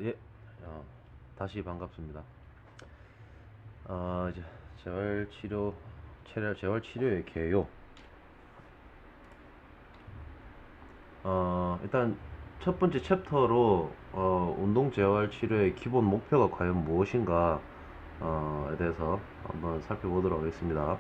예. 다시 반갑습니다. 이제 재활치료의 개요. 일단 첫 번째 챕터로 운동재활치료의 기본 목표가 과연 무엇인가 에 대해서 한번 살펴보도록 하겠습니다.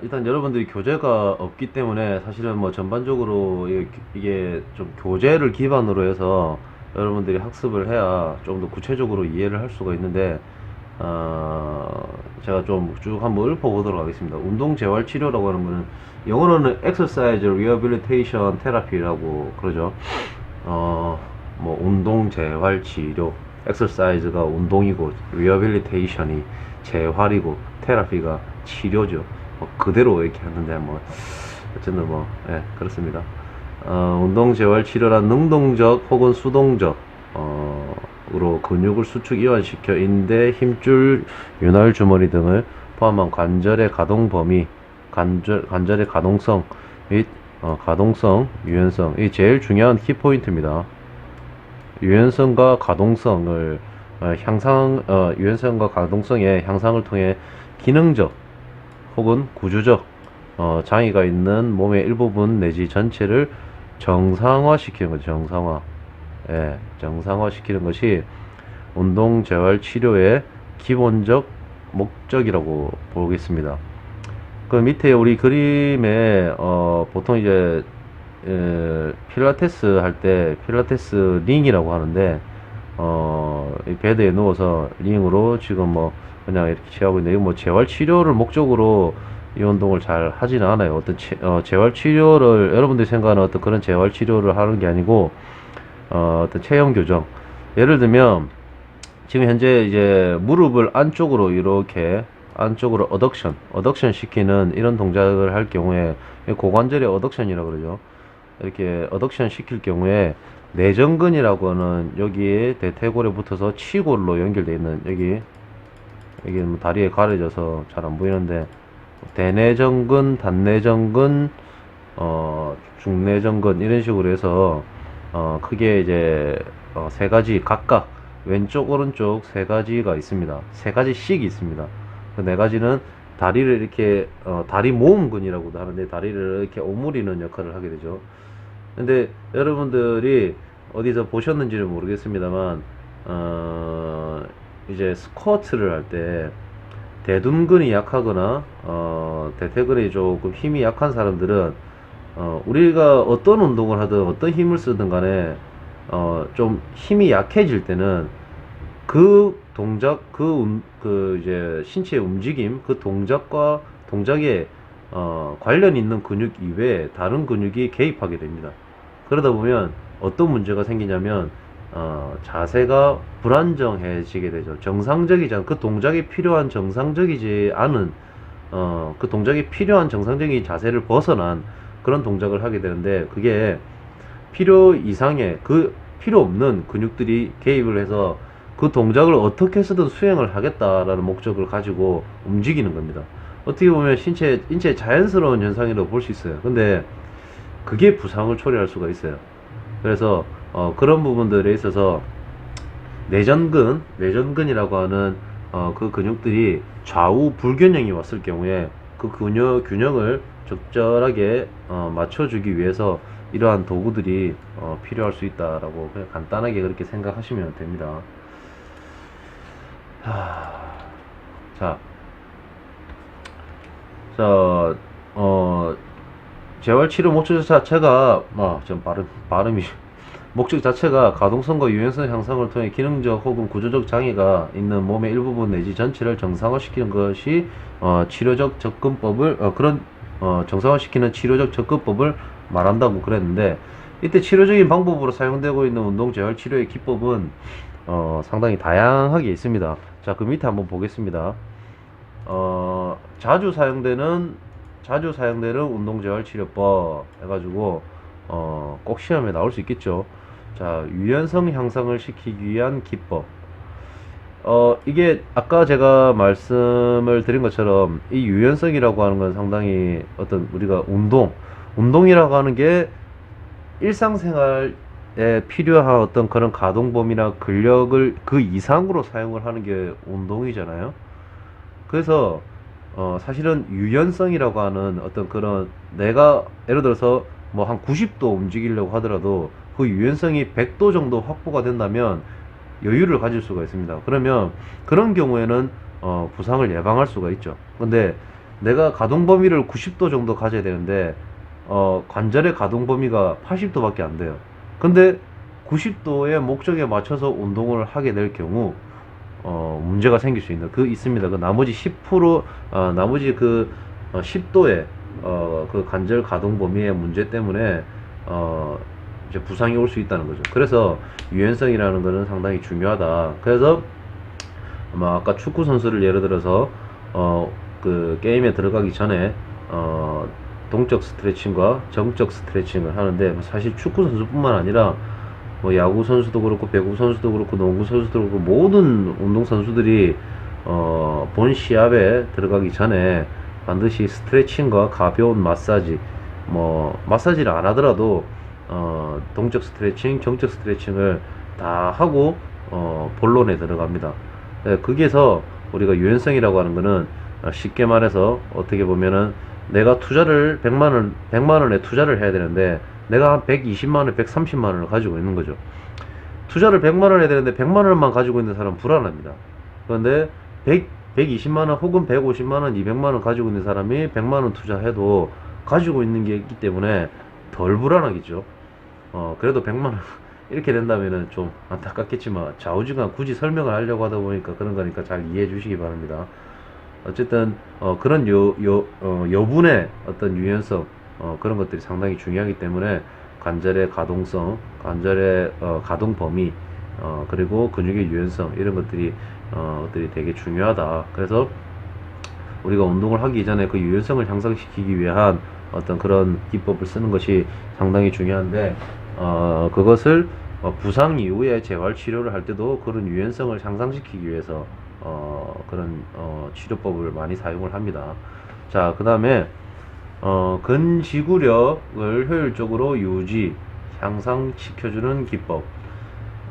일단 여러분들이 교재가 없기 때문에 사실은 뭐 전반적으로 이게 좀 교재를 기반으로 해서 여러분들이 학습을 해야 좀 더 구체적으로 이해를 할 수가 있는데, 제가 좀 쭉 한번 읊어보도록 하겠습니다. 운동재활치료라고 하는 거는 영어로는 Exercise Rehabilitation Therapy라고 그러죠. 뭐 운동재활치료, Exercise가 운동이고 Rehabilitation이 재활이고 테라피가 치료죠. 그대로 이렇게 하는데 뭐 어쨌든 뭐 그렇습니다. 운동재활치료란 능동적 혹은 수동적 으로 근육을 수축 이완시켜 인대, 힘줄, 윤활 주머니 등을 포함한 관절의 가동 범위, 관절의 가동성 및 가동성, 유연성, 이 제일 중요한 키포인트입니다. 유연성과 가동성을 유연성과 가동성의 향상을 통해 기능적 혹은 구조적 장애가 있는 몸의 일부분 내지 전체를 정상화시키는 거죠. 정상화시키는 것이 운동재활치료의 기본적 목적이라고 보겠습니다. 그 밑에 우리 그림에 보통 이제 필라테스 할 때 필라테스 링이라고 하는데, 이 베드에 누워서 링으로 지금 뭐 그냥 이렇게 취하고 있는데, 이거 뭐 재활치료를 목적으로 이 운동을 잘 하지는 않아요. 재활치료를 여러분들이 생각하는 어떤 그런 재활치료를 하는 게 아니고, 어떤 체형 교정. 예를 들면 지금 현재 이제 무릎을 안쪽으로 이렇게 안쪽으로 어덕션 시키는 이런 동작을 할 경우에, 고관절의 어덕션이라고 그러죠. 이렇게 어덕션 시킬 경우에 내전근이라고 하는 여기에 대퇴골에 붙어서 치골로 연결되어 있는 여기 뭐 다리에 가려져서 잘 안 보이는데, 대내전근, 단내전근, 중내전근 이런 식으로 해서 크게 이제 세 가지 각각 왼쪽 오른쪽 세 가지가 있습니다. 세 가지씩 있습니다. 그 네 가지는 다리를 이렇게 다리 모음근이라고도 하는데, 다리를 이렇게 오므리는 역할을 하게 되죠. 근데 여러분들이 어디서 보셨는지는 모르겠습니다만, 이제 스쿼트를 할 때 대둔근이 약하거나 대퇴근이 조금 힘이 약한 사람들은 우리가 어떤 운동을 하든 어떤 힘을 쓰든 간에 좀 힘이 약해질 때는 그 동작, 그 이제 신체의 움직임, 그 동작에 관련 있는 근육 이외에 다른 근육이 개입하게 됩니다. 그러다 보면 어떤 문제가 생기냐면 자세가 불안정해지게 되죠. 정상적이지 않은, 그 동작이 필요한 정상적이지 않은 그 동작이 필요한 정상적인 자세를 벗어난 그런 동작을 하게 되는데, 그게 필요 이상의 필요 없는 근육들이 개입을 해서 그 동작을 어떻게 해서든 수행을 하겠다라는 목적을 가지고 움직이는 겁니다. 어떻게 보면 인체의 자연스러운 현상이라고 볼 수 있어요. 근데 그게 부상을 초래할 수가 있어요. 그래서 그런 부분들에 있어서 내전근이라고 하는 그 근육들이 좌우 불균형이 왔을 경우에 그 균형을 적절하게 맞춰주기 위해서 이러한 도구들이 필요할 수 있다라고 그냥 간단하게 그렇게 생각하시면 됩니다. 자, 재활치료 목적 자체가, 좀 발음이, 목적 자체가 가동성과 유연성 향상을 통해 기능적 혹은 구조적 장애가 있는 몸의 일부분 내지 전체를 정상화시키는 것이 치료적 접근법을, 정상화시키는 치료적 접근법을 말한다고 그랬는데, 이때 치료적인 방법으로 사용되고 있는 운동재활치료의 기법은 상당히 다양하게 있습니다. 자, 그 밑에 한번 보겠습니다. 자주 사용되는 운동재활치료법 해가지고 꼭 시험에 나올 수 있겠죠. 자, 유연성 향상을 시키기 위한 기법. 이게 아까 제가 말씀을 드린 것처럼 이 유연성이라고 하는 건 상당히 어떤 우리가 운동이라고 하는 게 일상생활 필요한 어떤 그런 가동 범위나 근력을 그 이상으로 사용을 하는 게 운동이잖아요. 그래서 사실은 유연성이라고 하는 어떤 그런 내가 예를 들어서 뭐 한 90도 움직이려고 하더라도 그 유연성이 100도 정도 확보가 된다면 여유를 가질 수가 있습니다. 그러면 그런 경우에는 부상을 예방할 수가 있죠. 근데 내가 가동 범위를 90도 정도 가져야 되는데 관절의 가동 범위가 80도밖에 안 돼요. 근데 90도의 목적에 맞춰서 운동을 하게 될 경우 문제가 생길 수 있습니다. 그 나머지 10%, 나머지 그 10도의 그 관절 가동 범위의 문제 때문에 이제 부상이 올 수 있다는 거죠. 그래서 유연성이라는 거는 상당히 중요하다. 그래서 아까 축구 선수를 예를 들어서 그 게임에 들어가기 전에 동적 스트레칭과 정적 스트레칭을 하는데 사실 축구 선수뿐만 아니라 뭐 야구 선수도 그렇고 배구 선수도 그렇고 농구 선수도 그렇고 모든 운동 선수들이 본 시합에 들어가기 전에 반드시 스트레칭과 가벼운 마사지, 뭐 마사지를 안 하더라도 동적 스트레칭, 정적 스트레칭을 다 하고 본론에 들어갑니다. 네, 거기에서 우리가 유연성이라고 하는 거는 쉽게 말해서 어떻게 보면은 내가 투자를 100만 원에 투자를 해야 되는데 내가 한 120만 원, 130만 원을 가지고 있는 거죠. 투자를 100만 원 해야 되는데 100만 원만 가지고 있는 사람은 불안합니다. 그런데 120만 원 혹은 150만 원, 200만 원 가지고 있는 사람이 100만 원 투자해도 가지고 있는 게 있기 때문에 덜 불안하겠죠. 그래도 100만 원 이렇게 된다면은 좀 안타깝겠지만 좌우지간 굳이 설명을 하려고 하다 보니까 그런 거니까 잘 이해해 주시기 바랍니다. 어쨌든 그런 여분의 어떤 유연성 그런 것들이 상당히 중요하기 때문에 관절의 가동성, 관절의 가동 범위, 그리고 근육의 유연성 이런 것들이 되게 중요하다. 그래서 우리가 운동을 하기 전에 그 유연성을 향상시키기 위한 어떤 그런 기법을 쓰는 것이 상당히 중요한데 그것을 부상 이후에 재활 치료를 할 때도 그런 유연성을 향상시키기 위해서 그런 치료법을 많이 사용을 합니다. 자, 그 다음에 근지구력을 효율적으로 유지, 향상시켜주는 기법.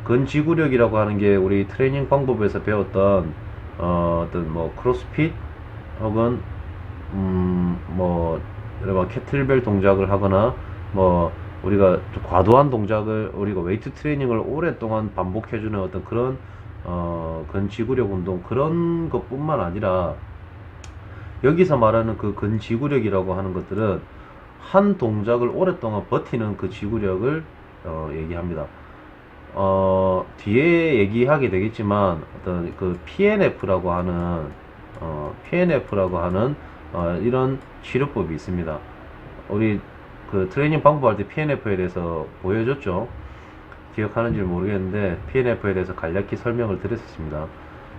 근지구력이라고 하는 게 우리 트레이닝 방법에서 배웠던 어떤 뭐 크로스핏 혹은 뭐 여러 캐틀벨 동작을 하거나 뭐 우리가 좀 과도한 동작을 우리가 웨이트 트레이닝을 오랫동안 반복해주는 어떤 그런 근지구력 운동 그런 것뿐만 아니라 여기서 말하는 그 근지구력이라고 하는 것들은 한 동작을 오랫동안 버티는 그 지구력을 얘기합니다. 뒤에 얘기하게 되겠지만 어떤 그 PNF라고 하는 이런 치료법이 있습니다. 우리 그 트레이닝 방법할 때 PNF에 대해서 보여줬죠. 기억하는지 모르겠는데 PNF에 대해서 간략히 설명을 드렸습니다.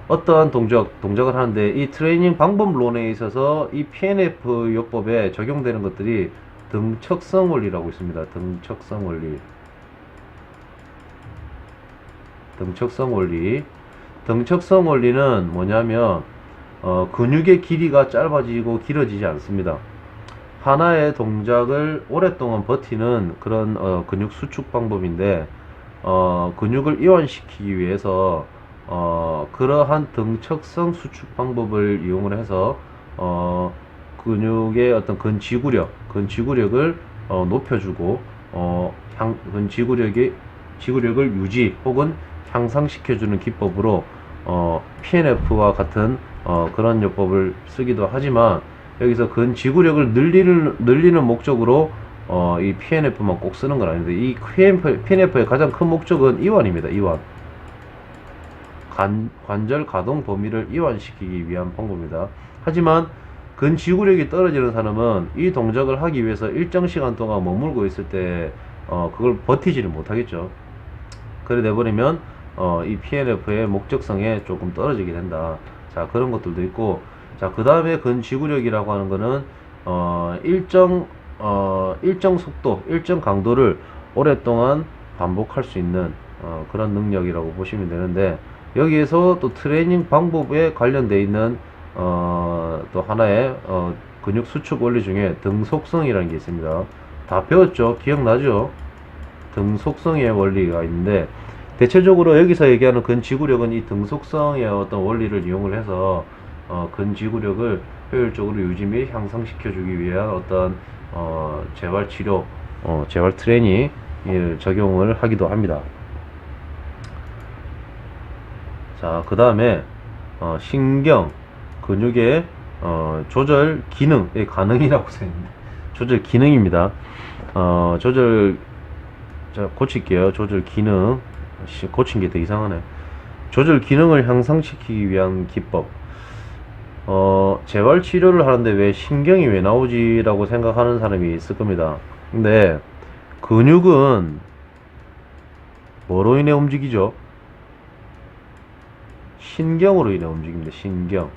어떠한 동작을 하는데 이 트레이닝 방법론에 있어서 이 PNF 요법에 적용되는 것들이 등척성 원리라고 있습니다. 등척성 원리. 등척성 원리는 뭐냐면 근육의 길이가 짧아지고 길어지지 않습니다. 하나의 동작을 오랫동안 버티는 그런 근육 수축 방법인데 근육을 이완시키기 위해서 그러한 등척성 수축 방법을 이용을 해서 근육의 어떤 근지구력을 높여주고 지구력을 유지 혹은 향상시켜주는 기법으로 PNF와 같은 그런 요법을 쓰기도 하지만 여기서 근지구력을 늘리는 목적으로 이 PNF만 꼭 쓰는 건 아닌데 이 PNF의 가장 큰 목적은 이완입니다. 이완. 관절 가동 범위를 이완시키기 위한 방법입니다. 하지만 근지구력이 떨어지는 사람은 이 동작을 하기 위해서 일정 시간 동안 머물고 있을 때 그걸 버티지를 못하겠죠. 그래 내버리면 이 PNF의 목적성에 조금 떨어지게 된다. 자, 그런 것들도 있고, 자, 그 다음에 근지구력이라고 하는 거는 일정 속도, 일정 강도를 오랫동안 반복할 수 있는 그런 능력이라고 보시면 되는데, 여기에서 또 트레이닝 방법에 관련되어 있는 또 하나의 근육 수축 원리 중에 등속성이라는 게 있습니다. 다 배웠죠? 기억나죠? 등속성의 원리가 있는데, 대체적으로 여기서 얘기하는 근지구력은 이 등속성의 어떤 원리를 이용을 해서 근지구력을 효율적으로 유지 및 향상시켜주기 위한 어떤 재활치료, 재활 트레이닝 적용을 하기도 합니다. 자, 그 다음에 신경, 근육의 조절 기능, 가능이라고 써있는데 조절 기능입니다. 조절, 자, 고칠게요. 조절 기능. 고친 게 더 이상하네. 조절 기능을 향상시키기 위한 기법. 재활 치료를 하는데 왜 신경이 왜 나오지라고 생각하는 사람이 있을 겁니다. 근데 근육은 뭐로 인해 움직이죠? 신경으로 인해 움직입니다. 신경.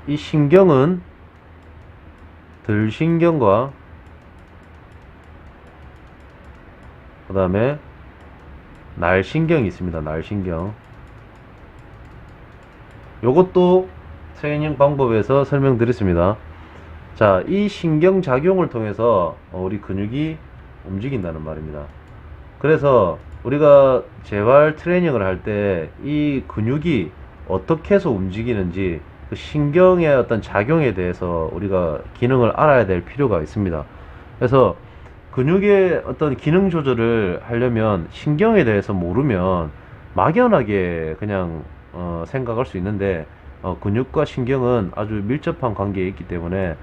이 신경은 들신경과 그 다음에 날신경이 있습니다. 날신경. 요것도 트레이닝 방법에서 설명드렸습니다. 자, 이 신경 작용을 통해서 우리 근육이 움직인다는 말입니다. 그래서 우리가 재활 트레이닝을 할 때 이 근육이 어떻게 해서 움직이는지 그 신경의 어떤 작용에 대해서 우리가 기능을 알아야 될 필요가 있습니다. 그래서 근육의 어떤 기능 조절을 하려면 신경에 대해서 모르면 막연하게 그냥 생각할 수 있는데 근육과 신경은 아주 밀접한 관계에 있기 때문에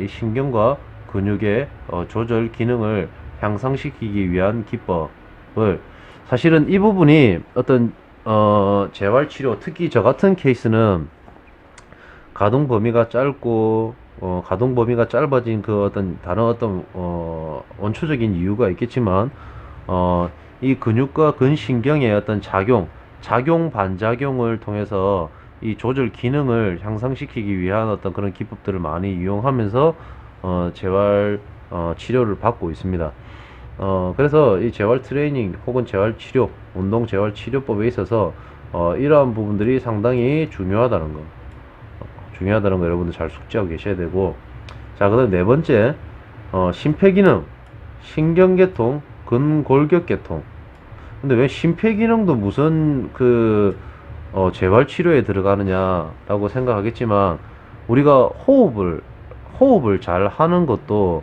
이 신경과 근육의 조절 기능을 향상시키기 위한 기법을, 사실은 이 부분이 어떤 재활치료, 특히 저 같은 케이스는 가동 범위가 짧고 가동 범위가 짧아진 그 어떤 다른 어떤 원초적인 이유가 있겠지만 이 근육과 근신경의 어떤 작용 반작용을 통해서 이 조절 기능을 향상시키기 위한 어떤 그런 기법들을 많이 이용하면서 재활 치료를 받고 있습니다. 그래서 이 재활 트레이닝 혹은 재활 치료, 운동 재활 치료법에 있어서 이러한 부분들이 상당히 중요하다는 거 여러분들 잘 숙지하고 계셔야 되고. 자, 그 다음 네 번째, 심폐기능, 신경계통, 근골격계통. 근데 왜 심폐기능도 무슨 재활치료에 들어가느냐라고 생각하겠지만, 우리가 호흡을 잘 하는 것도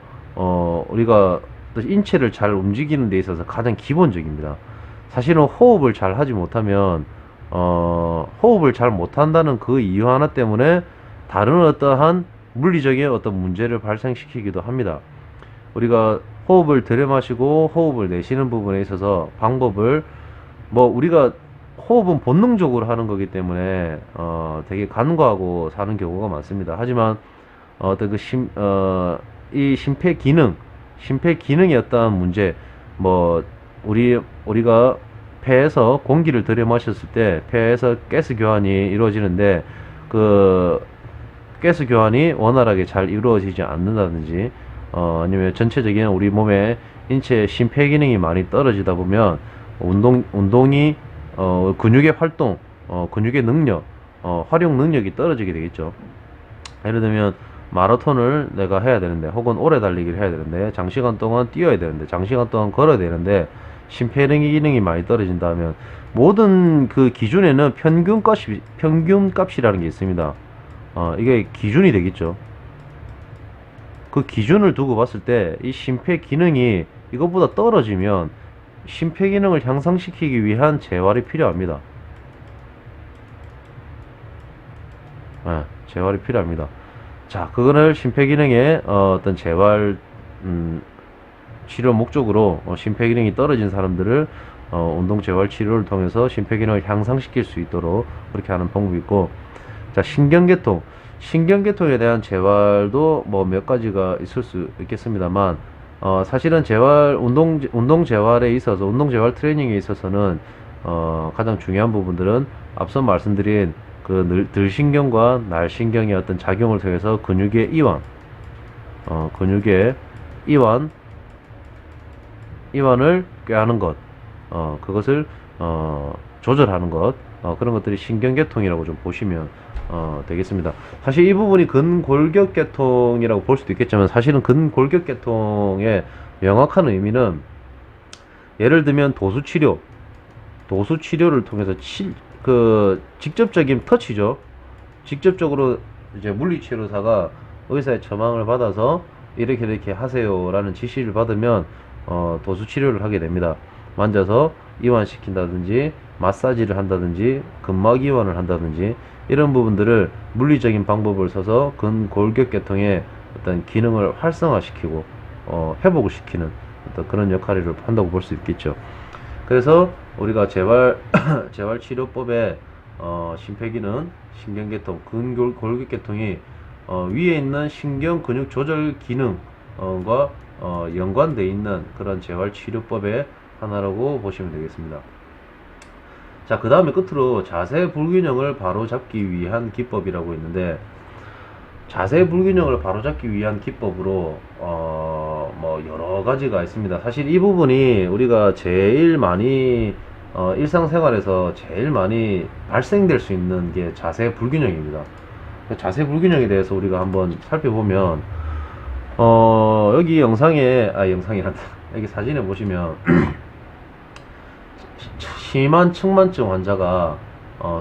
우리가 인체를 잘 움직이는 데 있어서 가장 기본적입니다. 사실은 호흡을 잘 하지 못하면 호흡을 잘 못한다는 그 이유 하나 때문에 다른 어떠한 물리적인 어떤 문제를 발생시키기도 합니다. 우리가 호흡을 들여마시고 호흡을 내쉬는 부분에 있어서 방법을, 우리가 호흡은 본능적으로 하는 거기 때문에 되게 간과하고 사는 경우가 많습니다. 하지만 어떤 이 심폐기능의 어떤 문제, 우리가 폐에서 공기를 들여마셨을 때 폐에서 가스 교환이 이루어지는데 그 가스 교환이 원활하게 잘 이루어지지 않는다든지 아니면 전체적인 우리 몸의 인체 심폐기능이 많이 떨어지다 보면 운동이 근육의 활동, 근육의 능력, 활용 능력이 떨어지게 되겠죠. 예를 들면 마라톤을 내가 해야 되는데, 혹은 오래 달리기를 해야 되는데, 장시간 동안 뛰어야 되는데, 장시간 동안 걸어야 되는데 심폐기능이 많이 떨어진다면 모든 그 기준에는 평균값이라는 게 있습니다. 이게 기준이 되겠죠. 그 기준을 두고 봤을 때 이 심폐기능이 이것보다 떨어지면 심폐기능을 향상시키기 위한 재활이 필요합니다. 재활이 필요합니다. 자, 그거를 심폐기능의 어떤 재활 치료 목적으로 심폐기능이 떨어진 사람들을 운동 재활 치료를 통해서 심폐기능을 향상시킬 수 있도록 그렇게 하는 방법이 있고. 자, 신경계통에 대한 재활도 몇 가지가 있을 수 있겠습니다만 사실은 운동 재활에 있어서, 운동 재활 트레이닝에 있어서는 가장 중요한 부분들은 앞서 말씀드린 그 들신경과 날신경의 어떤 작용을 통해서 근육의 이완을 꾀하는 것, 그것을 조절하는 것, 그런 것들이 신경계통이라고 좀 보시면 되겠습니다. 사실 이 부분이 근골격계통이라고 볼 수도 있겠지만, 사실은 근골격계통의 명확한 의미는 예를 들면 도수 치료를 통해서 직접적인 터치죠. 직접적으로 이제 물리치료사가 의사의 처방을 받아서 이렇게 이렇게 하세요라는 지시를 받으면 도수 치료를 하게 됩니다. 만져서 이완시킨다든지 마사지를 한다든지 근막 이완을 한다든지 이런 부분들을 물리적인 방법을 써서 근골격계통의 어떤 기능을 활성화시키고 회복을 시키는 어떤 그런 역할을 한다고 볼 수 있겠죠. 그래서 우리가 재활치료법에 심폐기능, 신경계통, 근골격계통이 위에 있는 신경 근육 조절 기능과 연관되어 있는 그런 재활치료법의 하나라고 보시면 되겠습니다. 자, 그 다음에 끝으로 자세 불균형을 바로잡기 위한 기법이라고 있는데, 자세 불균형을 바로잡기 위한 기법으로 뭐 여러 가지가 있습니다. 사실 이 부분이 우리가 제일 많이 일상생활에서 제일 많이 발생될 수 있는 게 자세 불균형입니다. 자세 불균형에 대해서 우리가 한번 살펴보면 여기 영상이란다. 여기 사진에 보시면 심한 측만증 환자가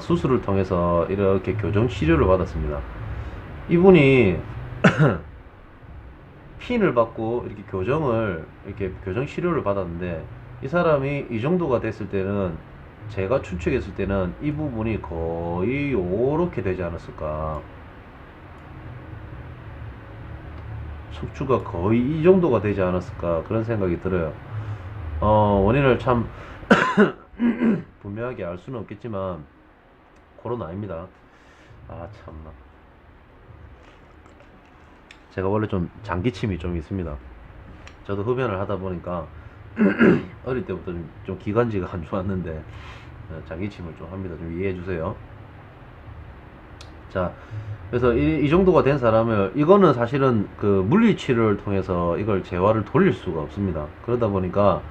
수술을 통해서 이렇게 교정 치료를 받았습니다. 이분이 핀을 받고 이렇게 교정 치료를 받았는데, 이 사람이 이 정도가 됐을 때는, 제가 추측했을 때는 이 부분이 거의 요렇게 되지 않았을까. 척추가 거의 이 정도가 되지 않았을까, 그런 생각이 들어요. 원인을 참 분명하게 알 수는 없겠지만 코로나입니다. 아, 참나. 제가 원래 좀 장기침이 좀 있습니다. 저도 흡연을 하다 보니까 어릴 때부터 좀 기관지가 안 좋았는데 장기침을 좀 합니다. 좀 이해해 주세요. 자, 그래서 이 정도가 된 사람을, 이거는 사실은 그 물리치료를 통해서 이걸 재활을 돌릴 수가 없습니다. 그러다 보니까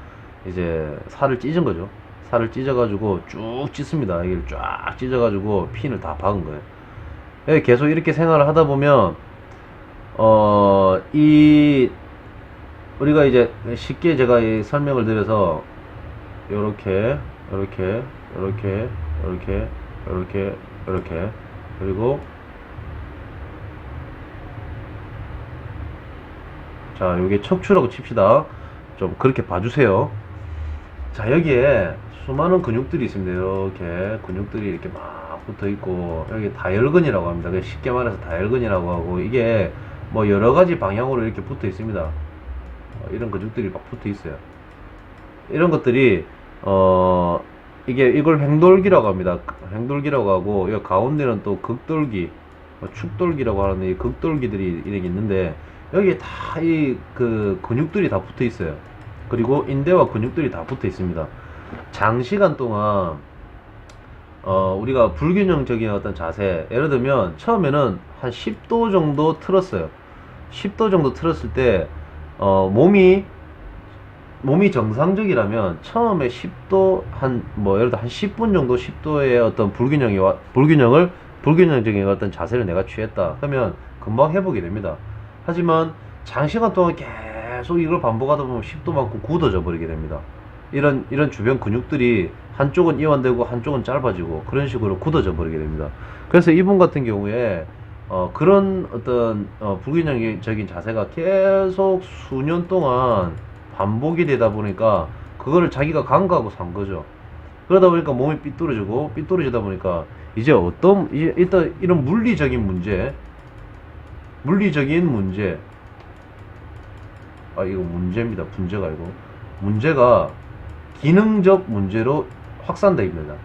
이제 살을 찢은 거죠. 살을 찢어가지고 쭉 찢습니다. 이걸 쫙 찢어가지고 핀을 다 박은 거예요. 계속 이렇게 생활을 하다 보면 우리가 이제 쉽게 제가 이 설명을 드려서 요렇게 그리고 자, 요게 척추라고 칩시다. 좀 그렇게 봐주세요. 자, 여기에 수많은 근육들이 있습니다. 이렇게 근육들이 이렇게 막 붙어 있고, 여기 다혈근이라고 합니다. 쉽게 말해서 다혈근이라고 하고, 이게 뭐 여러 가지 방향으로 이렇게 붙어 있습니다. 이런 근육들이 막 붙어 있어요. 이런 것들이 이걸 횡돌기라고 합니다. 횡돌기라고 하고, 이 가운데는 또 극돌기, 축돌기라고 하는 이 극돌기들이 이렇게 있는데, 여기에 다 그 근육들이 다 붙어 있어요. 그리고 인대와 근육들이 다 붙어 있습니다. 장시간 동안 우리가 불균형적인 어떤 자세, 예를 들면 처음에는 한 10도 정도 틀었어요. 10도 정도 틀었을 때 몸이 정상적이라면 처음에 10도 예를 들어 한 10분 정도 10도의 어떤 불균형적인 어떤 자세를 내가 취했다 하면 금방 회복이 됩니다. 하지만 장시간 동안 계속 이걸 반복하다 보면 10도만큼 굳어져 버리게 됩니다. 이런 주변 근육들이 한쪽은 이완되고 한쪽은 짧아지고 그런 식으로 굳어져 버리게 됩니다. 그래서 이분 같은 경우에 그런 어떤 불균형적인 자세가 계속 수년 동안 반복이 되다 보니까 그거를 자기가 간과하고 산 거죠. 그러다 보니까 몸이 삐뚤어지다 보니까 이제 일단 이런 물리적인 문제, 이거 문제입니다. 문제가 아니고, 문제가 기능적 문제로 확산됩니다.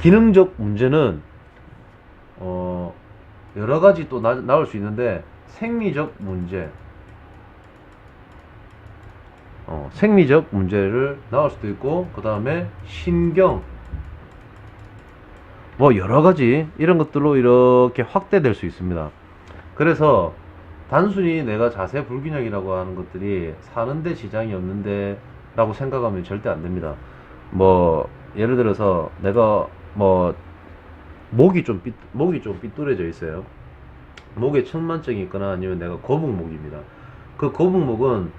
기능적 문제는 여러 가지 또 나올 수 있는데, 생리적 문제를 나올 수도 있고, 그 다음에 신경, 뭐 여러 가지 이런 것들로 이렇게 확대될 수 있습니다. 그래서 단순히 내가 자세 불균형이라고 하는 것들이 사는데 지장이 없는데 라고 생각하면 절대 안 됩니다. 뭐 예를 들어서 내가 뭐 목이 좀 삐뚤어져 있어요. 목에 측만증이 있거나 아니면 내가 거북목입니다. 그 거북목은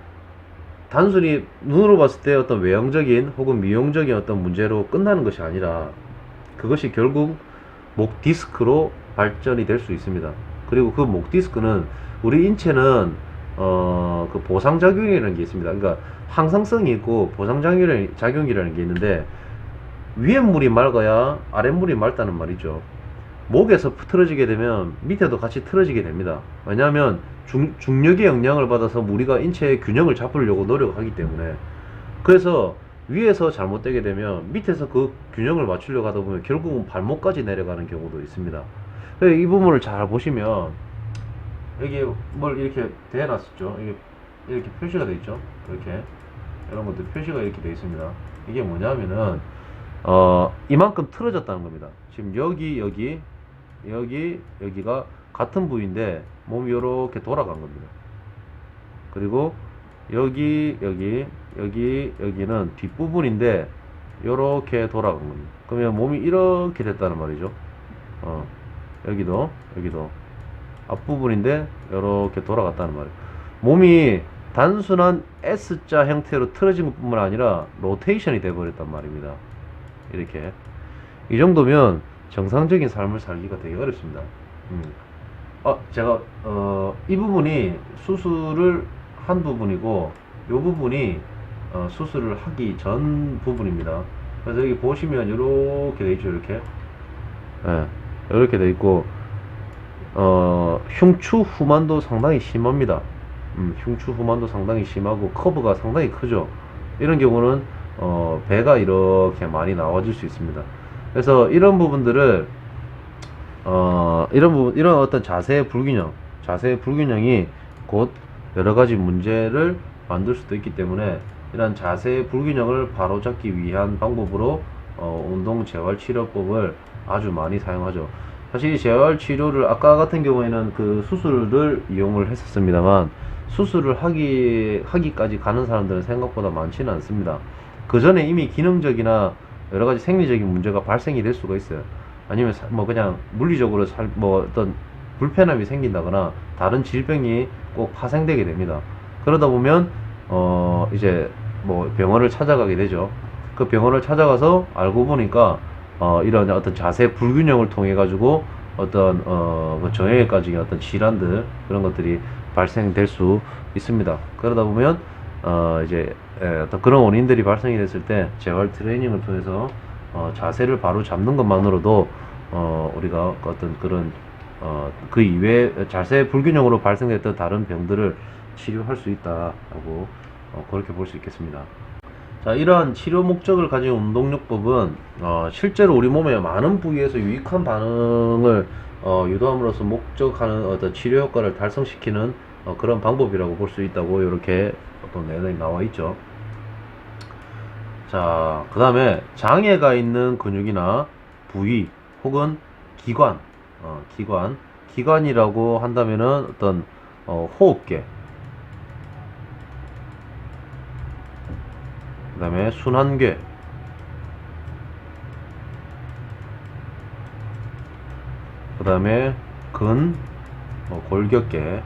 단순히 눈으로 봤을 때 어떤 외형적인 혹은 미용적인 어떤 문제로 끝나는 것이 아니라 그것이 결국 목 디스크로 발전이 될 수 있습니다. 그리고 그 목 디스크는 우리 인체는 그 보상작용이라는 게 있습니다. 그러니까 항상성이 있고 보상작용이라는 게 있는데 위에 물이 맑아야 아래 물이 맑다는 말이죠. 목에서 틀어지게 되면 밑에도 같이 틀어지게 됩니다. 왜냐하면 중력의 영향을 받아서 우리가 인체의 균형을 잡으려고 노력하기 때문에. 그래서 위에서 잘못되게 되면 밑에서 그 균형을 맞추려고 하다 보면 결국은 발목까지 내려가는 경우도 있습니다. 이 부분을 잘 보시면 여기 뭘 이렇게 대놨었죠. 이렇게 표시가 되어 있죠. 이렇게 이런 것도 표시가 이렇게 되어 있습니다. 이게 뭐냐면은 이만큼 틀어졌다는 겁니다. 지금 여기가 같은 부위인데 몸이 이렇게 돌아간 겁니다. 그리고 여기는 뒷부분인데 이렇게 돌아간 겁니다. 그러면 몸이 이렇게 됐다는 말이죠. 여기도 앞부분인데 이렇게 돌아갔다는 말이에요. 몸이 단순한 S자 형태로 틀어진 것뿐만 아니라 로테이션이 돼버렸단 말입니다. 이렇게 이 정도면 정상적인 삶을 살기가 되게 어렵습니다. 제가 이 부분이 수술을 한 부분이고 이 부분이 수술을 하기 전 부분입니다. 그래서 여기 보시면 이렇게 돼 있죠. 이렇게 돼 있고 흉추 후만도 상당히 심합니다. 흉추 후만도 상당히 심하고 커브가 상당히 크죠. 이런 경우는 배가 이렇게 많이 나와줄 수 있습니다. 그래서 이런 부분들을 이런 어떤 자세의 불균형이 곧 여러 가지 문제를 만들 수도 있기 때문에 이런 자세의 불균형을 바로잡기 위한 방법으로 운동 재활 치료법을 아주 많이 사용하죠. 사실 이 재활 치료를 아까 같은 경우에는 그 수술을 이용을 했었습니다만 수술을 하기까지 가는 사람들은 생각보다 많지는 않습니다. 그 전에 이미 기능적이나 여러 가지 생리적인 문제가 발생이 될 수가 있어요. 아니면 뭐 그냥 물리적으로 뭐 어떤 불편함이 생긴다거나 다른 질병이 꼭 파생되게 됩니다. 그러다 보면 이제 뭐 병원을 찾아가게 되죠. 그 병원을 찾아가서 알고 보니까 이런 어떤 자세 불균형을 통해 가지고 어떤 정형외과적인 어떤 질환들 그런 것들이 발생될 수 있습니다. 그러다 보면 이제 어떤 그런 원인들이 발생이 됐을 때 재활 트레이닝을 통해서 자세를 바로 잡는 것만으로도 우리가 어떤 그런 그 이외에 자세 불균형으로 발생됐던 다른 병들을 치료할 수 있다라고 그렇게 볼 수 있겠습니다. 자, 이러한 치료 목적을 가진 운동요법은 실제로 우리 몸의 많은 부위에서 유익한 반응을 유도함으로써 목적하는 어떤 치료 효과를 달성시키는 그런 방법이라고 볼 수 있다고 이렇게 어떤 내용이 나와 있죠. 자, 그 다음에 장애가 있는 근육이나 부위 혹은 기관이라고 한다면은 어떤 호흡계, 그 다음에 순환계, 그 다음에 골격계,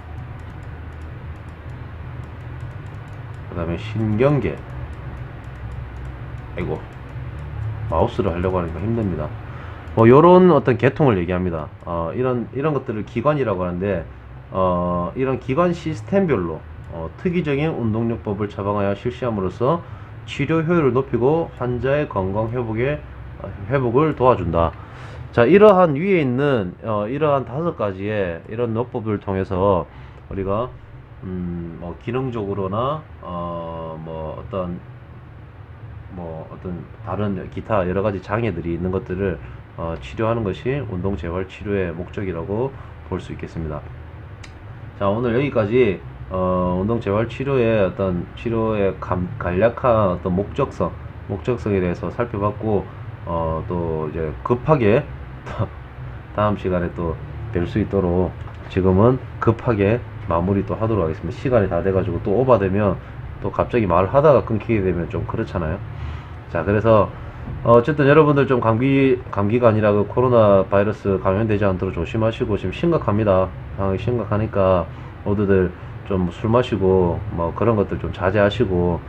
그 다음에 신경계. 아이고, 마우스를 하려고 하니까 힘듭니다. 요런 어떤 계통을 얘기합니다. 이런 것들을 기관이라고 하는데, 이런 기관 시스템별로 특이적인 운동요법을 처방하여 실시함으로써 치료 효율을 높이고 환자의 건강 회복을 도와준다. 자, 이러한 위에 있는 이러한 5가지의 이런 요법을 통해서 우리가 기능적으로나 어떤 다른 기타 여러 가지 장애들이 있는 것들을 치료하는 것이 운동 재활 치료의 목적이라고 볼 수 있겠습니다. 자, 오늘 여기까지 운동 재활 치료의 어떤 치료의 간략한 어떤 목적성에 대해서 살펴봤고, 또 이제 급하게 다음 시간에 또 뵐 수 있도록 지금은 급하게 마무리 또 하도록 하겠습니다. 시간이 다 돼가지고 또 오버되면 또 갑자기 말하다가 끊기게 되면 좀 그렇잖아요. 자, 그래서 어쨌든 여러분들 좀 감기가 아니라 그 코로나 바이러스 감염되지 않도록 조심하시고, 지금 심각합니다. 상황이 심각하니까 모두들 좀 술 마시고 뭐 그런 것들 좀 자제하시고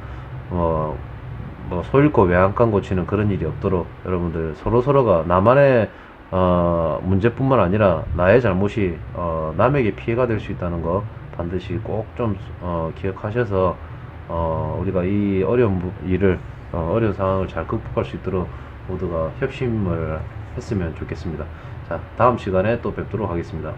소 잃고 외양간 고치는 그런 일이 없도록 여러분들 서로서로가 나만의 문제뿐만 아니라 나의 잘못이 남에게 피해가 될 수 있다는 거 반드시 꼭 좀 기억하셔서 우리가 이 어려운 일을 어려운 상황을 잘 극복할 수 있도록 모두가 협심을 했으면 좋겠습니다. 자, 다음 시간에 또 뵙도록 하겠습니다.